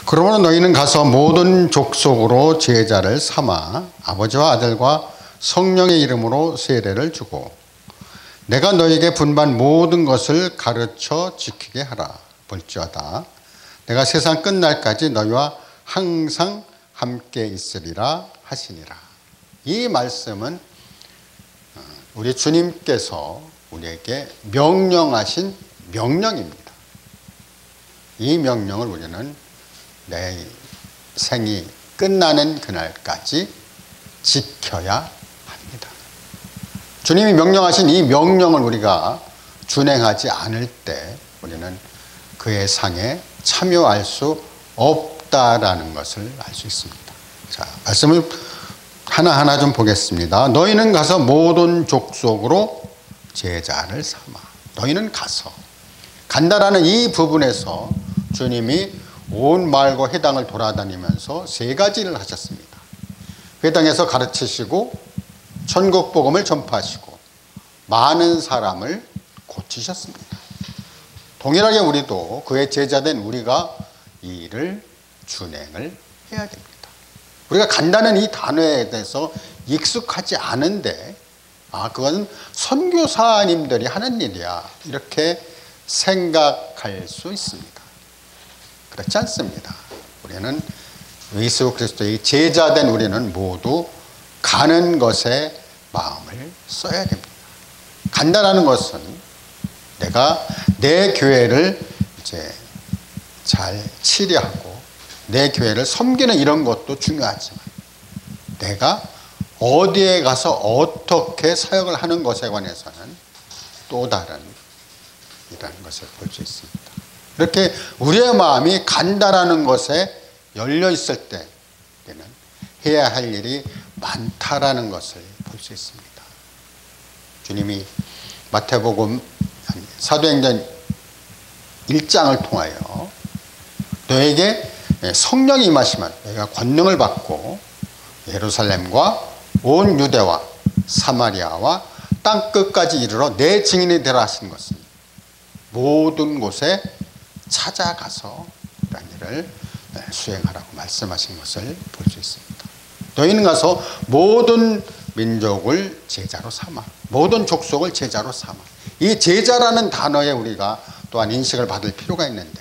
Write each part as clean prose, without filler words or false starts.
그러므로 너희는 가서 모든 족속으로 제자를 삼아 아버지와 아들과 성령의 이름으로 세례를 주고 내가 너희에게 분반 모든 것을 가르쳐 지키게 하라. 볼지어다 내가 세상 끝날까지 너희와 항상 함께 있으리라 하시니라. 이 말씀은 우리 주님께서 우리에게 명령하신 명령입니다. 이 명령을 우리는 내 생이 끝나는 그날까지 지켜야 합니다. 주님이 명령하신 이 명령을 우리가 준행하지 않을 때 우리는 그의 상에 참여할 수 없다라는 것을 알 수 있습니다. 자, 말씀을 하나하나 좀 보겠습니다. 너희는 가서 모든 족속으로 제자를 삼아. 너희는 가서. 간다라는 이 부분에서 주님이 온 마을과 회당을 돌아다니면서 세 가지를 하셨습니다. 회당에서 가르치시고 천국 복음을 전파하시고 많은 사람을 고치셨습니다. 동일하게 우리도 그의 제자된 우리가 이 일을 준행을 해야 됩니다. 우리가 간다는 이 단어에 대해서 익숙하지 않은데 그건 선교사님들이 하는 일이야 이렇게 생각할 수 있습니다. 그렇지 않습니다. 우리는 예수 그리스도의 제자된 우리는 모두 가는 것에 마음을 써야 됩니다. 간다라는 것은 내가 내 교회를 이제 잘 치료하고 내 교회를 섬기는 이런 것도 중요하지만 내가 어디에 가서 어떻게 사역을 하는 것에 관해서는 또 다른 이라는 것을 볼 수 있습니다. 이렇게 우리의 마음이 간다라는 것에 열려 있을 때 우리는 해야 할 일이 많다라는 것을 볼 수 있습니다. 주님이 마태복음 사도행전 1장을 통하여 너에게 성령이 임하시면 너희가 권능을 받고 예루살렘과 온 유대와 사마리아와 땅끝까지 이르러 내 증인이 되라 하신 것은 모든 곳에 찾아가서 이런 일을 수행하라고 말씀하신 것을 볼 수 있습니다. 너희는 가서 모든 민족을 제자로 삼아 모든 족속을 제자로 삼아. 이 제자라는 단어에 우리가 또한 인식을 받을 필요가 있는데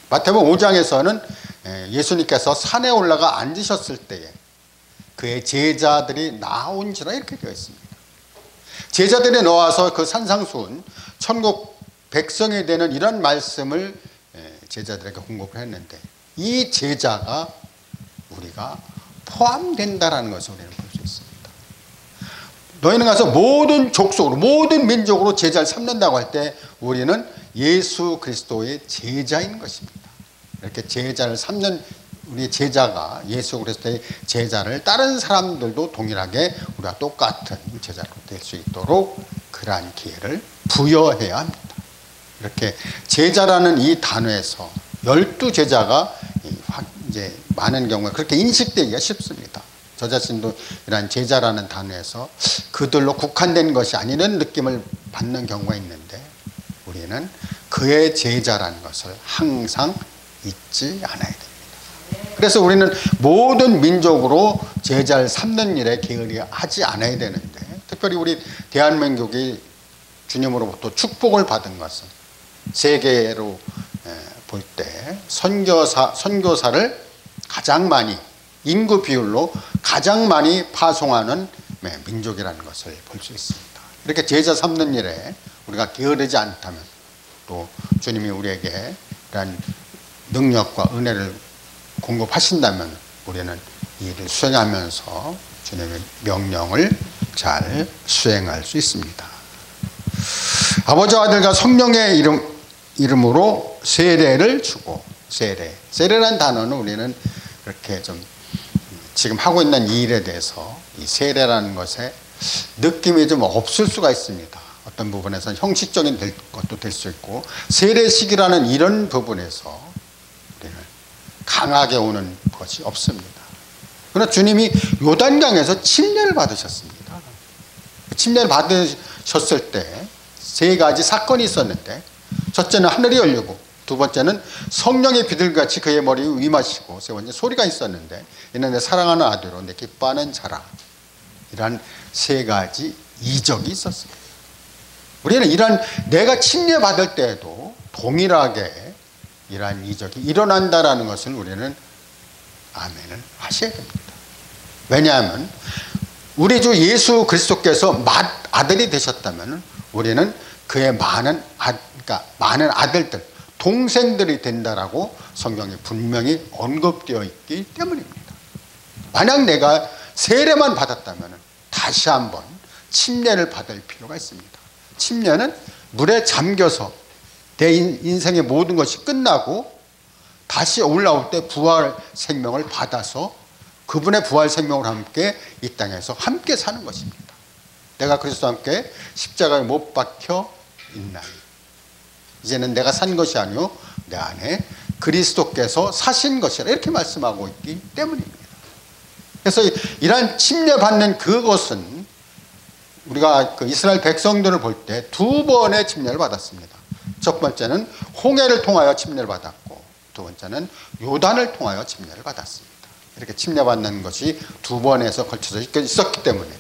마태복음 5장에서는 예수님께서 산에 올라가 앉으셨을 때에 그의 제자들이 나온지라 이렇게 되어 있습니다. 제자들이 나와서 그 산상수훈 천국 백성이 되는 이런 말씀을 제자들에게 공급을 했는데 이 제자가 우리가 포함된다라는 것을 우리는 볼 수 있습니다. 너희는 가서 모든 족속으로 모든 민족으로 제자를 삼는다고 할 때 우리는 예수 그리스도의 제자인 것입니다. 이렇게 제자를 삼는 우리 제자가 예수 그리스도의 제자를 다른 사람들도 동일하게 우리가 똑같은 제자로 될 수 있도록 그러한 기회를 부여해야 합니다. 이렇게 제자라는 이 단어에서 12제자가 이제 많은 경우에 그렇게 인식되기가 쉽습니다. 저 자신도 이러한 제자라는 단어에서 그들로 국한된 것이 아니라는 느낌을 받는 경우가 있는데 우리는 그의 제자라는 것을 항상 잊지 않아야 됩니다. 그래서 우리는 모든 민족으로 제자를 삼는 일에 게으르하지 않아야 되는데 특별히 우리 대한민국이 주님으로부터 축복을 받은 것은 세계로 볼 때 선교사를 가장 많이 인구 비율로 가장 많이 파송하는 민족이라는 것을 볼 수 있습니다. 이렇게 제자 삼는 일에 우리가 게으르지 않다면 또 주님이 우리에게 이런 능력과 은혜를 공급하신다면 우리는 이 일을 수행하면서 주님의 명령을 잘 수행할 수 있습니다. 아버지와 아들과 성령의 이름으로 세례를 주고 세례라는 단어는 우리는 그렇게 좀 지금 하고 있는 이 일에 대해서 이 세례라는 것에 느낌이 좀 없을 수가 있습니다. 어떤 부분에서는 형식적인 것도 될 수 있고 세례식이라는 이런 부분에서 우리는 강하게 오는 것이 없습니다. 그러나 주님이 요단강에서 침례를 받으셨습니다. 침례를 받으셨을 때 세 가지 사건이 있었는데 첫째는 하늘이 열리고 두 번째는 성령의 비둘기같이 그의 머리 위에 임하시고, 세 번째 소리가 있었는데 이는 내 사랑하는 아들로 내 기뻐하는 자라. 이런 세 가지 이적이 있었습니다. 우리는 이런 내가 침례받을 때에도 동일하게 이러한 이적이 일어난다라는 것을 우리는 아멘을 하셔야 됩니다. 왜냐하면 우리 주 예수 그리스도께서 아들이 되셨다면 우리는 그의 많은 아들들, 동생들이 된다라고 성경에 분명히 언급되어 있기 때문입니다. 만약 내가 세례만 받았다면 다시 한번 침례를 받을 필요가 있습니다. 침례는 물에 잠겨서 내 인생의 모든 것이 끝나고 다시 올라올 때 부활 생명을 받아서 그분의 부활 생명을 함께 이 땅에서 함께 사는 것입니다. 내가 그리스도와 함께 십자가에 못 박혀 있나니 이제는 내가 산 것이 아니요 내 안에 그리스도께서 사신 것이라 이렇게 말씀하고 있기 때문입니다. 그래서 이러한 침례받는 그것은 우리가 그 이스라엘 백성들을 볼 때 두 번의 침례를 받았습니다. 첫 번째는 홍해를 통하여 침례를 받았고 두 번째는 요단을 통하여 침례를 받았습니다. 이렇게 침례받는 것이 두 번에서 걸쳐서 있었기 때문에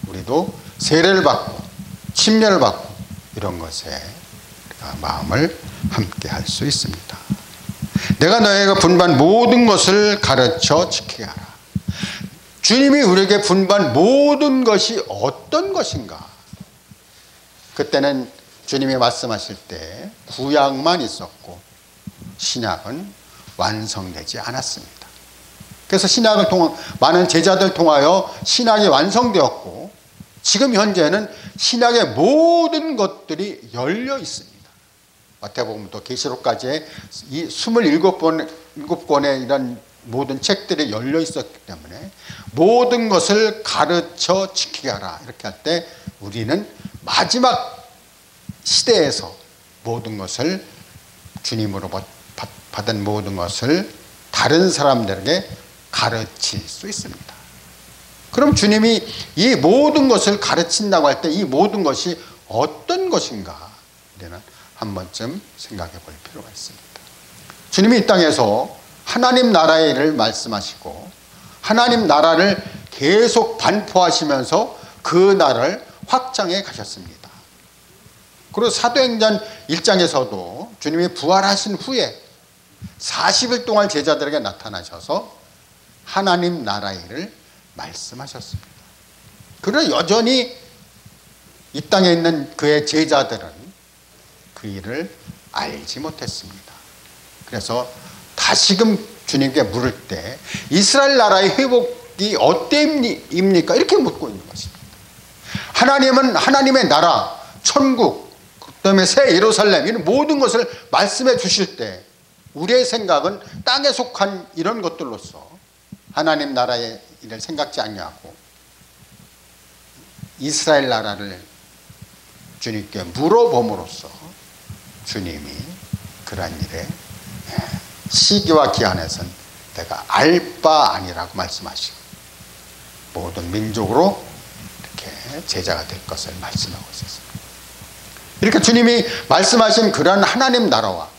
우리도 세례를 받고 침례를 받고 이런 것에 마음을 함께 할 수 있습니다. 내가 너희에게 분부한 모든 것을 가르쳐 지키게 하라. 주님이 우리에게 분부한 모든 것이 어떤 것인가? 그때는 주님이 말씀하실 때 구약만 있었고 신약은 완성되지 않았습니다. 그래서 신약을 통한 많은 제자들 통하여 신약이 완성되었고 지금 현재는 신약의 모든 것들이 열려 있습니다. 마태복음부터 계시록까지의 이 27권의 이런 모든 책들이 열려 있었기 때문에 모든 것을 가르쳐 지키게 하라. 이렇게 할 때 우리는 마지막 시대에서 모든 것을 주님으로 받은 모든 것을 다른 사람들에게 가르칠 수 있습니다. 그럼 주님이 이 모든 것을 가르친다고 할 때 이 모든 것이 어떤 것인가 우리는 한 번쯤 생각해 볼 필요가 있습니다. 주님이 이 땅에서 하나님 나라의 일을 말씀하시고 하나님 나라를 계속 반포하시면서 그 나라를 확장해 가셨습니다. 그리고 사도행전 1장에서도 주님이 부활하신 후에 40일 동안 제자들에게 나타나셔서 하나님 나라의 일을 말씀하셨습니다. 그러나 여전히 이 땅에 있는 그의 제자들은 그 일을 알지 못했습니다. 그래서 다시금 주님께 물을 때 이스라엘 나라의 회복이 어때입니까? 이렇게 묻고 있는 것입니다. 하나님은 하나님의 나라, 천국, 그다음에 새 예루살렘 이런 모든 것을 말씀해 주실 때 우리의 생각은 땅에 속한 이런 것들로서 하나님 나라의 일을 생각지 않냐고 이스라엘 나라를 주님께 물어봄으로써 주님이 그러한 일에 시기와 기한에선 내가 알 바 아니라고 말씀하시고 모든 민족으로 이렇게 제자가 될 것을 말씀하고 있었습니다. 이렇게 주님이 말씀하신 그러한 하나님 나라와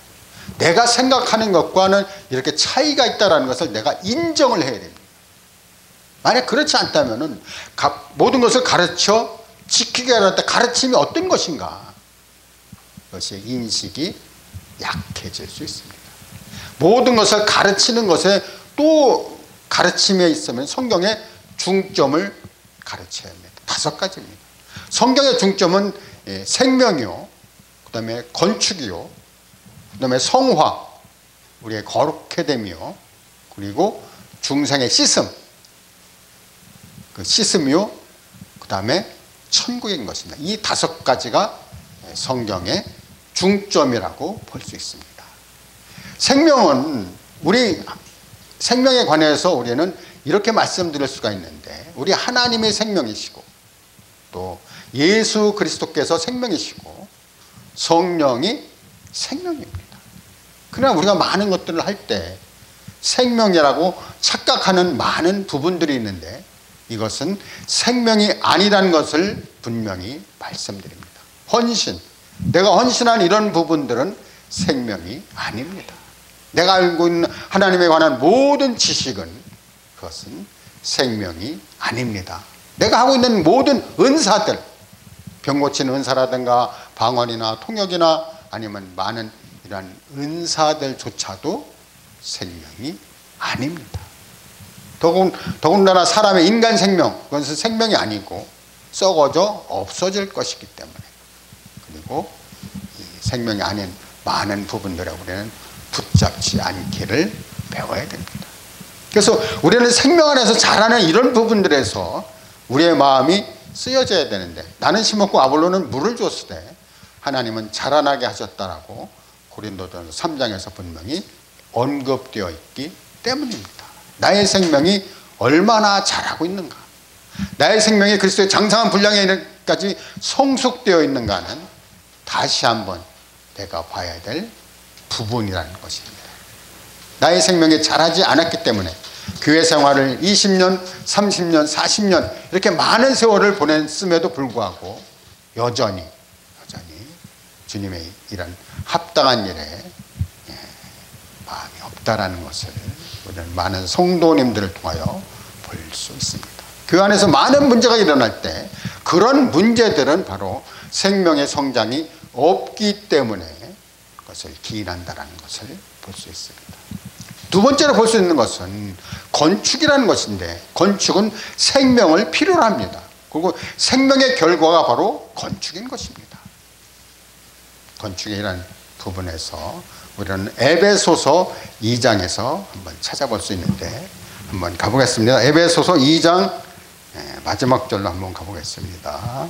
내가 생각하는 것과는 이렇게 차이가 있다는 것을 내가 인정을 해야 됩니다. 만약 그렇지 않다면 모든 것을 가르쳐 지키게 하라 때 가르침이 어떤 것인가? 그것이 인식이 약해질 수 있습니다. 모든 것을 가르치는 것에 또 가르침에 있으면 성경의 중점을 가르쳐야 합니다. 5가지입니다. 성경의 중점은 생명이요, 그 다음에 건축이요, 그 다음에 성화, 우리의 거룩해 됨이요, 그리고 중생의 씻음, 그 씻음이요, 그 다음에 천국인 것입니다. 이 5가지가 성경의 중점이라고 볼 수 있습니다. 생명은 우리 생명에 관해서 우리는 이렇게 말씀드릴 수가 있는데 우리 하나님의 생명이시고 또 예수 그리스도께서 생명이시고 성령이 생명입니다. 그러나 우리가 많은 것들을 할 때 생명이라고 착각하는 많은 부분들이 있는데 이것은 생명이 아니라는 것을 분명히 말씀드립니다. 헌신, 내가 헌신한 이런 부분들은 생명이 아닙니다. 내가 알고 있는 하나님에 관한 모든 지식은 그것은 생명이 아닙니다. 내가 하고 있는 모든 은사들, 병 고치는 은사라든가 방언이나 통역이나 아니면 많은 이러한 은사들조차도 생명이 아닙니다. 더군다나 사람의 인간 생명, 그것은 생명이 아니고 썩어져 없어질 것이기 때문에, 그리고 이 생명이 아닌 많은 부분들에 우리는 붙잡지 않기를 배워야 됩니다. 그래서 우리는 생명 안에서 자라는 이런 부분들에서 우리의 마음이 쓰여져야 되는데, 나는 심었고 아볼로는 물을 줬을 때 하나님은 자라나게 하셨다라고 고린도전서 3장에서 분명히 언급되어 있기 때문입니다. 나의 생명이 얼마나 자라고 있는가, 나의 생명이 그리스도의 장성한 분량에까지 성숙되어 있는가는 다시 한번 내가 봐야 될 부분이라는 것입니다. 나의 생명이 자라지 않았기 때문에 교회 생활을 20년, 30년, 40년 이렇게 많은 세월을 보냈음에도 불구하고 여전히 주님의 이런 합당한 일에 마음이 없다라는 것을 우리는 많은 성도님들을 통하여 볼 수 있습니다. 그 안에서 많은 문제가 일어날 때 그런 문제들은 바로 생명의 성장이 없기 때문에 그것을 기인한다라는 것을 볼 수 있습니다. 두 번째로 볼 수 있는 것은 건축이라는 것인데, 건축은 생명을 필요로 합니다. 그리고 생명의 결과가 바로 건축인 것입니다. 건축이라는 부분에서 우리는 에베소서 2장에서 한번 찾아볼 수 있는데, 한번 가보겠습니다. 에베소서 2장 마지막 절로 한번 가보겠습니다.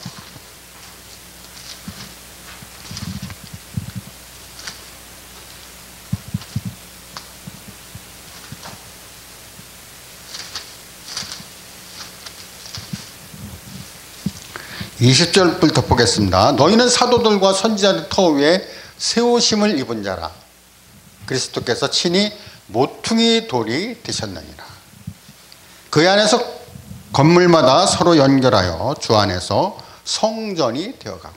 (20절부터) 보겠습니다. 너희는 사도들과 선지자들 터 위에 세우심을 입은 자라. 그리스도께서 친히 모퉁이 돌이 되셨느니라. 그 안에서 건물마다 서로 연결하여 주 안에서 성전이 되어가고,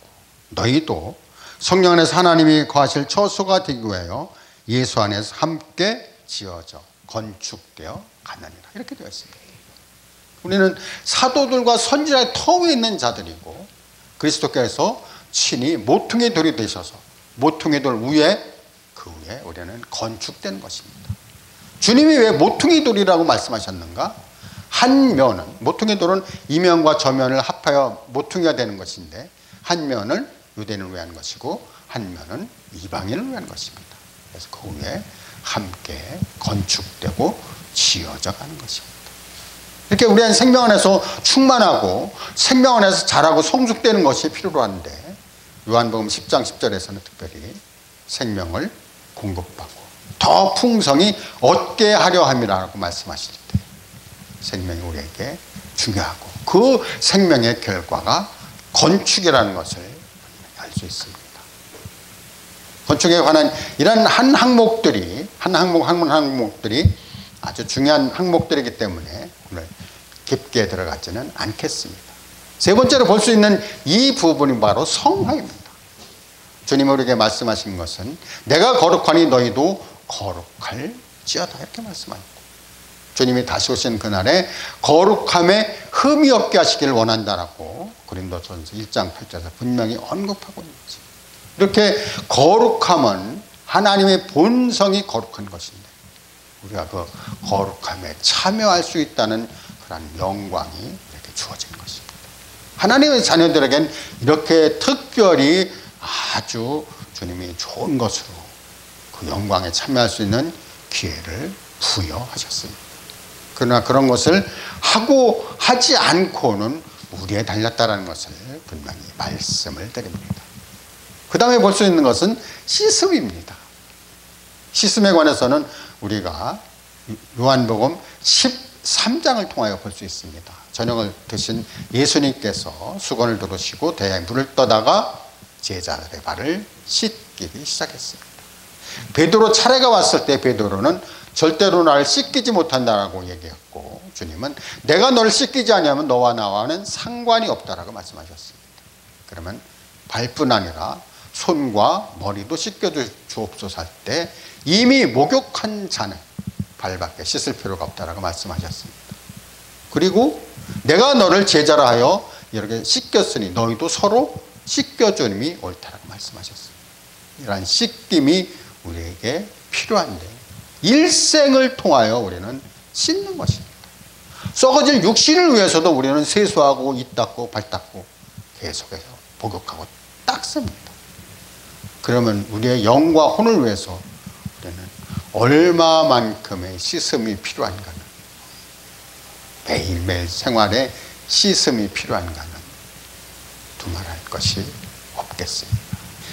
너희도 성령 안에서 하나님이 거하실 처소가 되기 위하여 예수 안에서 함께 지어져 건축되어 가느니라. 이렇게 되어 있습니다. 우리는 사도들과 선지자의 터 위에 있는 자들이고, 그리스도께서 친히 모퉁이 돌이 되셔서 모퉁이 돌 위에, 그 위에 우리는 건축된 것입니다. 주님이 왜 모퉁이 돌이라고 말씀하셨는가? 한 면은, 모퉁이 돌은 이면과 저면을 합하여 모퉁이가 되는 것인데, 한 면은 유대인을 위한 것이고 한 면은 이방인을 위한 것입니다. 그래서 그 위에 함께 건축되고 지어져 가는 것입니다. 이렇게 우리는 생명 안에서 충만하고 생명 안에서 자라고 성숙되는 것이 필요로 하는데, 요한복음 10장 10절에서는 특별히 생명을 공급하고 더 풍성히 얻게 하려 함이라고 말씀하실 때 생명이 우리에게 중요하고, 그 생명의 결과가 건축이라는 것을 알 수 있습니다. 건축에 관한 이런 한 항목들이 아주 중요한 항목들이기 때문에 오늘 깊게 들어가지는 않겠습니다. 세 번째로 볼 수 있는 이 부분이 바로 성화입니다. 주님이 우리에게 말씀하신 것은 내가 거룩하니 너희도 거룩할지어다, 이렇게 말씀하셨고, 주님이 다시 오신 그날에 거룩함에 흠이 없게 하시기를 원한다라고 고린도전서 1장 8절에서 분명히 언급하고 있는 거죠. 이렇게 거룩함은 하나님의 본성이 거룩한 것인데, 우리가 그 거룩함에 참여할 수 있다는 그런 영광이 이렇게 주어진 것입니다. 하나님의 자녀들에겐 이렇게 특별히 아주 주님이 좋은 것으로 그 영광에 참여할 수 있는 기회를 부여하셨습니다. 그러나 그런 것을 하지 않고는 우리에 달렸다는 것을 분명히 말씀을 드립니다. 그 다음에 볼 수 있는 것은 씻음입니다. 씻음에 관해서는 우리가 요한복음 13장을 통하여 볼 수 있습니다. 저녁을 드신 예수님께서 수건을 들으시고 대야에 물을 떠다가 제자들의 발을 씻기기 시작했습니다. 베드로 차례가 왔을 때 베드로는 절대로 나를 씻기지 못한다라고 얘기했고, 주님은 내가 너를 씻기지 않으면 너와 나와는 상관이 없다라고 말씀하셨습니다. 그러면 발뿐 아니라 손과 머리도 씻겨 주옵소서 할 때 이미 목욕한 자는 발밖에 씻을 필요가 없다라고 말씀하셨습니다. 그리고 내가 너를 제자라 하여 이렇게 씻겼으니 너희도 서로 씻겨주님이 옳다라고 말씀하셨습니다. 이러한 씻김이 우리에게 필요한데 일생을 통하여 우리는 씻는 것입니다. 썩어질 육신을 위해서도 우리는 세수하고 입 닦고 발 닦고 계속해서 목욕하고 닦습니다. 그러면 우리의 영과 혼을 위해서 우리는 얼마만큼의 씻음이 필요한가는, 매일매일 생활에 씻음이 필요한가는 두말할 것이 없겠습니다.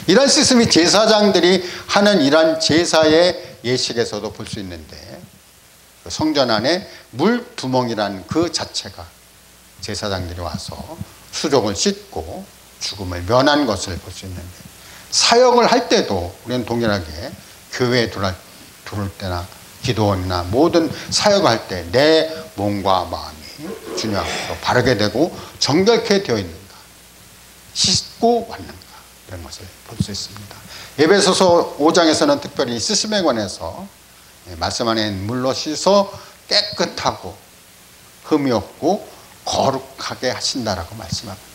이런 씻음이 제사장들이 하는 이런 제사의 예식에서도 볼 수 있는데, 성전 안에 물두멍이라는 그 자체가 제사장들이 와서 수족을 씻고 죽음을 면한 것을 볼 수 있는데, 사역을 할 때도 우리는 동일하게 교회에 들어올 때나 기도원이나 모든 사역을 할 때 내 몸과 마음이 주님 앞으로 바르게 되고 정결케 되어 있는가, 씻고 왔는가, 이런 것을 볼 수 있습니다. 에베소서 5장에서는 특별히 씻음에 관해서 말씀 안에 물로 씻어 깨끗하고 흠이 없고 거룩하게 하신다라고 말씀합니다.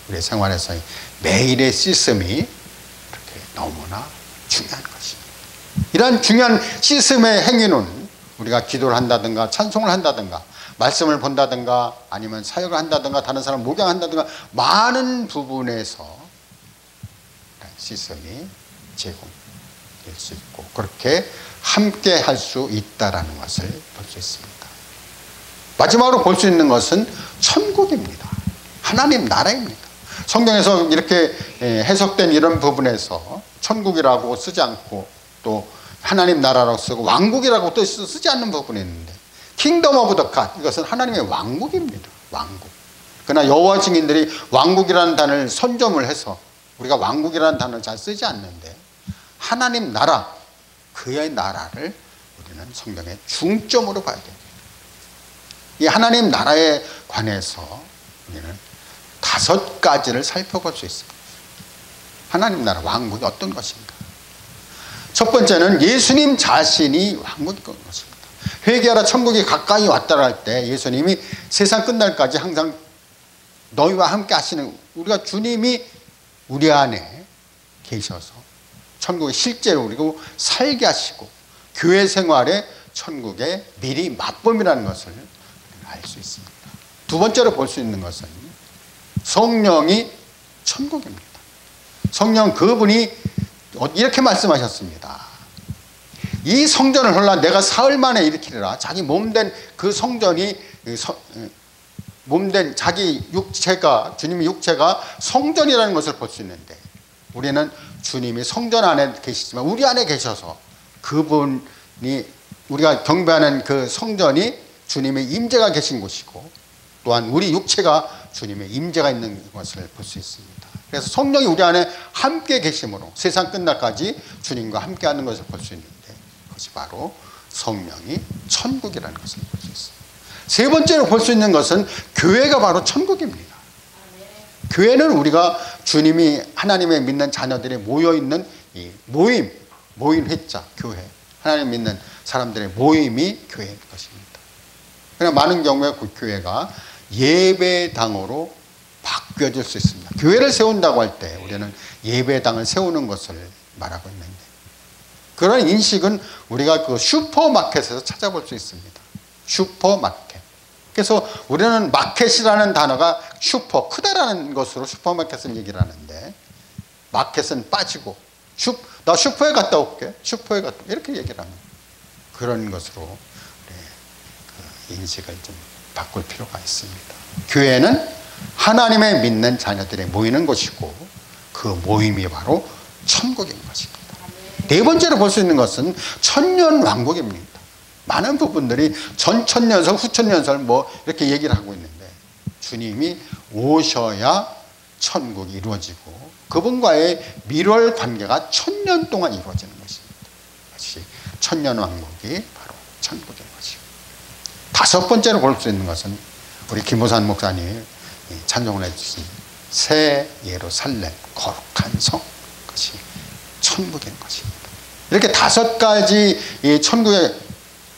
우리의 생활에서의 매일의 씻음이 이렇게 너무나 중요한 것입니다. 이러한 중요한 씻음의 행위는 우리가 기도를 한다든가 찬송을 한다든가 말씀을 본다든가 아니면 사역을 한다든가 다른 사람 목양한다든가 많은 부분에서 씻음이 제공될 수 있고 그렇게 함께 할 수 있다라는 것을 볼 수 있습니다. 마지막으로 볼 수 있는 것은 천국입니다. 하나님 나라입니다. 성경에서 이렇게 해석된 이런 부분에서 천국이라고 쓰지 않고 또 하나님 나라라고 쓰고 왕국이라고 또 쓰지 않는 부분이 있는데, 킹덤 오브 더 갓, 이것은 하나님의 왕국입니다. 왕국. 그러나 여호와 증인들이 왕국이라는 단어를 선점을 해서 우리가 왕국이라는 단어를 잘 쓰지 않는데, 하나님 나라, 그의 나라를 우리는 성경의 중점으로 봐야 됩니다. 이 하나님 나라에 관해서 우리는 5가지를 살펴볼 수 있습니다. 하나님 나라 왕국이 어떤 것인가? 첫 번째는 예수님 자신이 왕국인 것입니다. 회개하라 천국이 가까이 왔다라 할 때 예수님이 세상 끝날까지 항상 너희와 함께 하시는, 우리가 주님이 우리 안에 계셔서 천국에 실제로 우리고 살게 하시고 교회 생활에 천국의 미리 맛봄이라는 것을 알 수 있습니다. 두 번째로 볼 수 있는 것은 성령이 천국입니다. 성령 그분이 이렇게 말씀하셨습니다. 이 성전을 홀라 내가 사흘 만에 일으키리라. 자기 몸된 그 성전이 몸된 자기 육체가, 주님의 육체가 성전이라는 것을 볼 수 있는데, 우리는 주님이 성전 안에 계시지만 우리 안에 계셔서 그분이 우리가 경배하는 그 성전이 주님의 임재가 계신 곳이고 또한 우리 육체가 주님의 임재가 있는 것을 볼 수 있습니다. 그래서 성령이 우리 안에 함께 계심으로 세상 끝날까지 주님과 함께 하는 것을 볼 수 있는데, 그것이 바로 성령이 천국이라는 것을 볼 수 있습니다. 세 번째로 볼 수 있는 것은 교회가 바로 천국입니다. 교회는 우리가 주님이 하나님의 믿는 자녀들이 모여있는 이 모임 회자, 교회, 하나님 믿는 사람들의 모임이 교회인 것입니다. 그러나 많은 경우에 그 교회가 예배당으로 바뀌어질 수 있습니다. 교회를 세운다고 할 때 우리는 예배당을 세우는 것을 말하고 있는데, 그런 인식은 우리가 그 슈퍼마켓에서 찾아볼 수 있습니다. 슈퍼마켓. 그래서 우리는 마켓이라는 단어가 슈퍼, 크다라는 것으로 슈퍼마켓을 얘기를 하는데, 마켓은 빠지고 나 슈퍼에 갔다 올게, 슈퍼에 갔다 올게, 이렇게 얘기를 합니다. 그런 것으로 그 인식을 좀 바꿀 필요가 있습니다. 교회는 하나님의 믿는 자녀들이 모이는 곳이고 그 모임이 바로 천국인 것입니다. 네 번째로 볼 수 있는 것은 천년왕국입니다. 많은 부분들이 전천년설, 후천년설 뭐 이렇게 얘기를 하고 있는데, 주님이 오셔야 천국이 이루어지고 그분과의 밀월 관계가 1000년 동안 이루어지는 것입니다. 그것이 천년왕국이 바로 천국인 것이고, 다섯 번째로 볼 수 있는 것은 우리 김호산 목사님이 찬송을 해주신 새 예루살렘, 거룩한 성, 것이 천국인 것입니다. 이렇게 5가지 이 천국에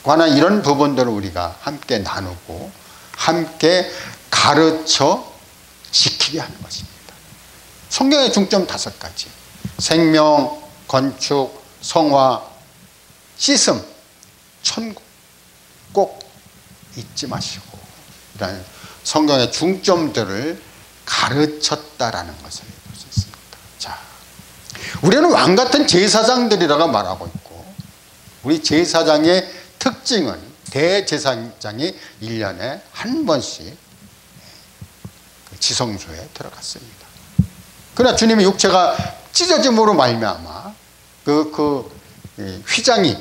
관한 이런 부분들을 우리가 함께 나누고 함께 가르쳐 지키게 하는 것입니다. 성경의 중점 5가지. 생명, 건축, 성화, 씻음, 천국. 꼭 잊지 마시고 이런 성경의 중점들을 가르쳤다라는 것을 볼 수 있습니다. 자, 우리는 왕같은 제사장들이라고 말하고 있고, 우리 제사장의 특징은 대제사장이 1년에 한 번씩 지성소에 들어갔습니다. 그러나 주님의 육체가 찢어짐으로 말미암아 휘장이,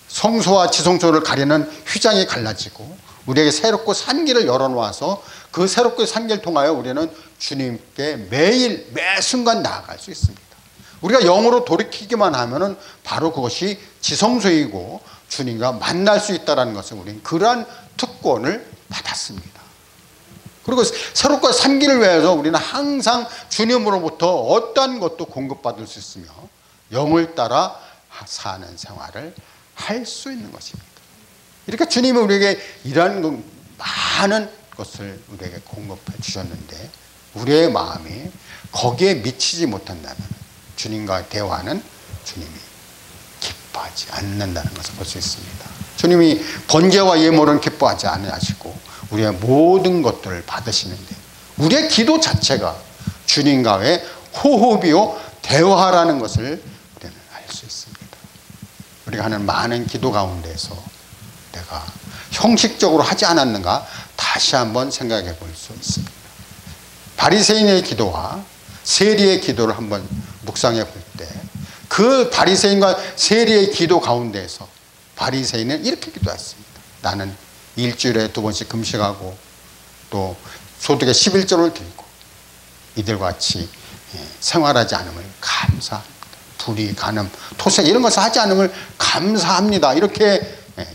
성소와 지성소를 가리는 휘장이 갈라지고 우리에게 새롭고 산 길을 열어놓아서 그 새롭고 산 길을 통하여 우리는 주님께 매일 매 순간 나아갈 수 있습니다. 우리가 영으로 돌이키기만 하면은 바로 그것이 지성소이고 주님과 만날 수 있다는 것을 우리는 그러한 특권을 받았습니다. 그리고 새롭고 산 길을 위해서 우리는 항상 주님으로부터 어떠한 것도 공급받을 수 있으며 영을 따라 사는 생활을 할 수 있는 것입니다. 이렇게 주님이 우리에게 이러한 많은 것을 우리에게 공급해 주셨는데 우리의 마음이 거기에 미치지 못한다면 주님과의 대화는 주님이 기뻐하지 않는다는 것을 볼 수 있습니다. 주님이 번제와 예물은 기뻐하지 않으시고 우리의 모든 것들을 받으시는데 우리의 기도 자체가 주님과의 호흡이요 대화라는 것을 우리는 알 수 있습니다. 우리가 하는 많은 기도 가운데서 내가 형식적으로 하지 않았는가 다시 한번 생각해 볼 수 있습니다. 바리새인의 기도와 세리의 기도를 한번 묵상해 볼 때 그 바리새인과 세리의 기도 가운데에서 바리새인은 이렇게 기도했습니다. 나는 일주일에 2번씩 금식하고 또 소득의 11조를 들고 이들과 같이 생활하지 않음을 감사합니다. 불의, 간음, 토색 이런 것을 하지 않음을 감사합니다. 이렇게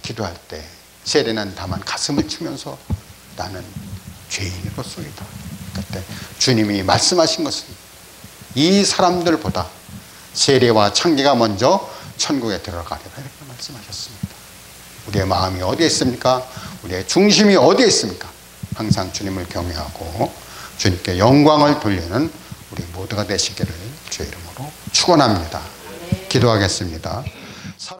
기도할 때 세리는 다만 가슴을 치면서 나는 죄인으로서이다. 그때 주님이 말씀하신 것은 이 사람들보다 세리와 창기가 먼저 천국에 들어가리라 이렇게 말씀하셨습니다. 우리의 마음이 어디에 있습니까? 우리의 중심이 어디에 있습니까? 항상 주님을 경외하고 주님께 영광을 돌리는 우리 모두가 되시기를 주의 이름으로 축원합니다. 기도하겠습니다.